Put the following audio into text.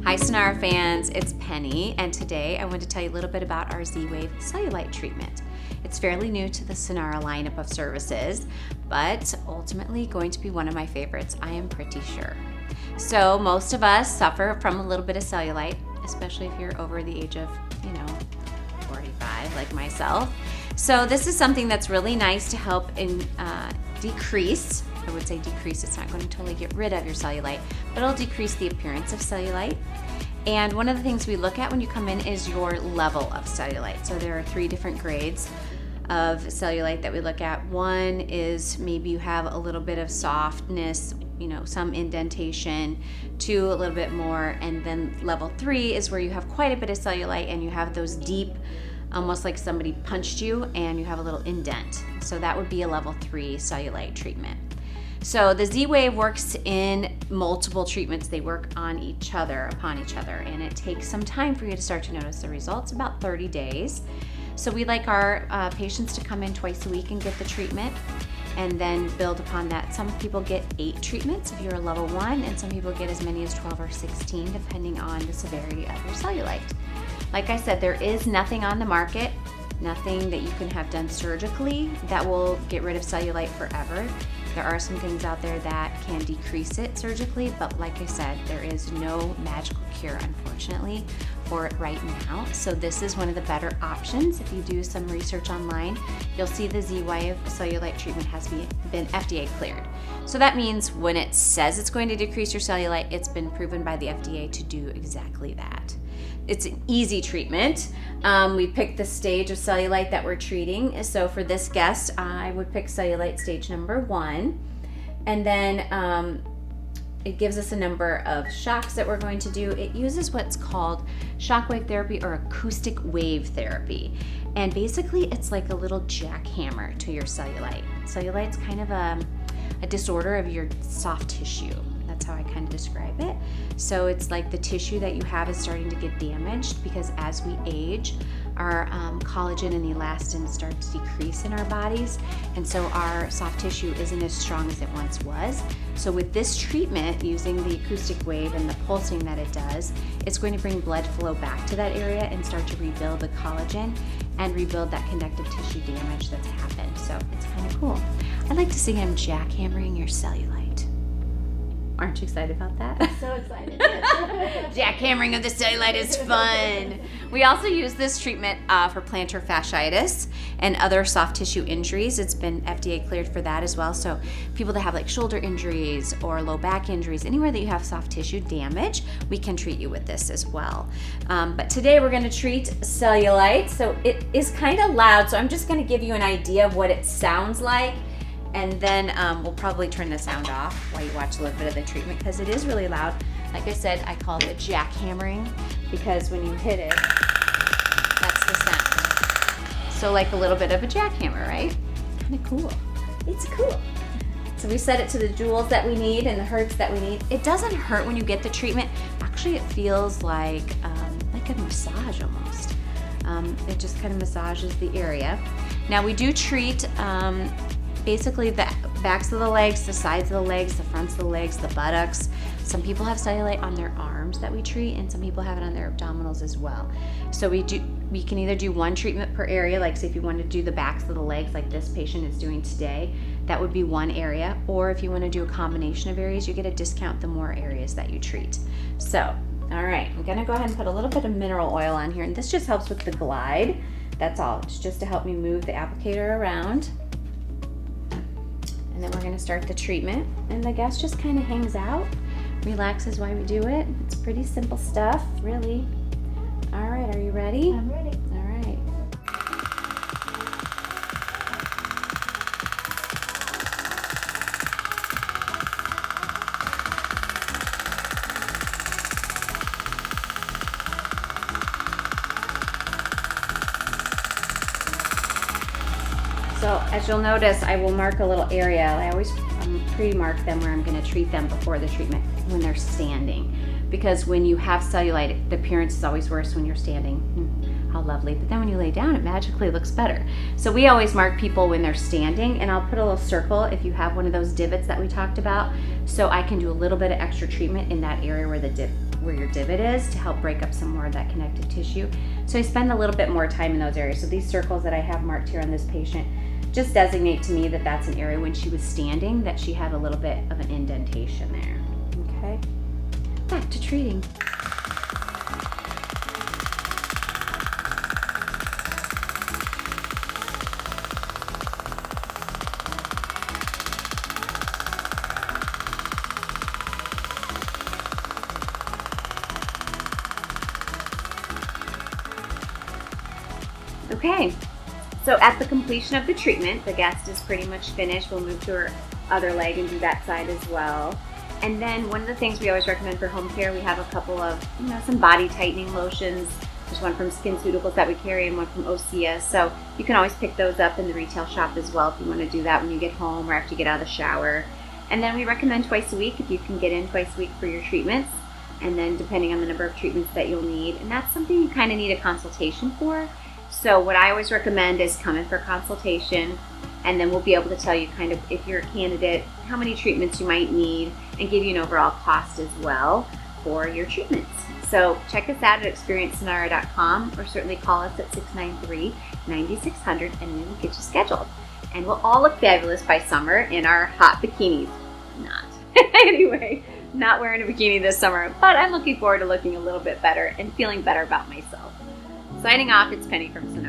Hi Senara fans, it's Penny, and today I want to tell you a little bit about our Z Wave Cellulite treatment. It's fairly new to the Senara lineup of services, but ultimately going to be one of my favorites, I am pretty sure. So most of us suffer from a little bit of cellulite, especially if you're over the age of, 45 like myself. So this is something that's really nice to help decrease. I would say decrease, it's not going to totally get rid of your cellulite, but it'll decrease the appearance of cellulite. And one of the things we look at when you come in is your level of cellulite. So there are 3 different grades of cellulite that we look at. One is maybe you have a little bit of softness, some indentation, 2 a little bit more, and then level 3 is where you have quite a bit of cellulite and you have those deep, almost like somebody punched you and you have a little indent. So that would be a level 3 cellulite treatment. So the Z Wave works in multiple treatments. They work on upon each other, and it takes some time for you to start to notice the results, about 30 days. So we like our patients to come in twice a week and get the treatment and then build upon that. Some people get 8 treatments if you're a level 1, and some people get as many as 12 or 16 depending on the severity of your cellulite. Like I said, there is nothing on the market, nothing that you can have done surgically that will get rid of cellulite forever. There are some things out there that can decrease it surgically, but like I said, there is no magical cure, unfortunately, for it right now. So this is one of the better options. If you do some research online, you'll see the Z Wave Cellulite treatment has been FDA cleared. So that means when it says it's going to decrease your cellulite, it's been proven by the FDA to do exactly that. It's an easy treatment. We picked the stage of cellulite that we're treating. So for this guest, I would pick cellulite stage number 1. And then it gives us a number of shocks that we're going to do. It uses what's called shockwave therapy or acoustic wave therapy. And basically it's like a little jackhammer to your cellulite. Cellulite's kind of a disorder of your soft tissue. That's how I kind of describe it. So it's like the tissue that you have is starting to get damaged because as we age, our collagen and elastin start to decrease in our bodies, and so our soft tissue isn't as strong as it once was. So with this treatment, using the acoustic wave and the pulsing that it does, it's going to bring blood flow back to that area and start to rebuild the collagen and rebuild that connective tissue damage that's happened. So it's kind of cool. I'd like to see him jackhammering your cellulite. Aren't you excited about that? I'm so excited. Jackhammering of the cellulite is fun. We also use this treatment for plantar fasciitis and other soft tissue injuries. It's been FDA cleared for that as well. So people that have like shoulder injuries or low back injuries, anywhere that you have soft tissue damage, we can treat you with this as well. But today we're going to treat cellulite. So it is kind of loud, so I'm just going to give you an idea of what it sounds like. And then we'll probably turn the sound off while you watch a little bit of the treatment because it is really loud. Like I said, I call it jackhammering because when you hit it, that's the sound. So like a little bit of a jackhammer, right? Kind of cool. It's cool. So we set it to the joules that we need and the hertz that we need. It doesn't hurt when you get the treatment. Actually, it feels like a massage almost. It just kind of massages the area. Now we do treat basically the backs of the legs, the sides of the legs, the fronts of the legs, the buttocks. Some people have cellulite on their arms that we treat, and some people have it on their abdominals as well. So we can either do one treatment per area, like say if you want to do the backs of the legs like this patient is doing today, that would be one area. Or if you want to do a combination of areas, you get a discount the more areas that you treat. So, all right, I'm gonna go ahead and put a little bit of mineral oil on here, and this just helps with the glide. That's all, it's just to help me move the applicator around. And then we're going to start the treatment, and the guest just kind of hangs out, relaxes while we do it. It's pretty simple stuff, really. All right, are you ready? I'm ready. All right. So as you'll notice, I will mark a little area. I always pre-mark them where I'm going to treat them before the treatment when they're standing. Because when you have cellulite, the appearance is always worse when you're standing. How lovely. But then when you lay down, it magically looks better. So we always mark people when they're standing, and I'll put a little circle if you have one of those divots that we talked about, so I can do a little bit of extra treatment in that area where the where your divot is to help break up some more of that connective tissue. So I spend a little bit more time in those areas. So these circles that I have marked here on this patient just designate to me that that's an area when she was standing that she had a little bit of an indentation there. Okay, back to treating. Okay, so at the completion of the treatment, the guest is pretty much finished. We'll move to her other leg and do that side as well. And then one of the things we always recommend for home care, we have a couple of, some body tightening lotions. There's one from SkinCeuticals that we carry and one from Osea. So you can always pick those up in the retail shop as well if you want to do that when you get home or after you get out of the shower. And then we recommend twice a week if you can get in twice a week for your treatments. And then depending on the number of treatments that you'll need. And that's something you kind of need a consultation for. So what I always recommend is come in for consultation, and then we'll be able to tell you kind of if you're a candidate, how many treatments you might need, and give you an overall cost as well for your treatments. So check us out at experiencesenara.com or certainly call us at 693-9600 and we will get you scheduled. And we'll all look fabulous by summer in our hot bikinis. Not. Anyway, not wearing a bikini this summer, but I'm looking forward to looking a little bit better and feeling better about myself. Signing off, it's Penny from Senara.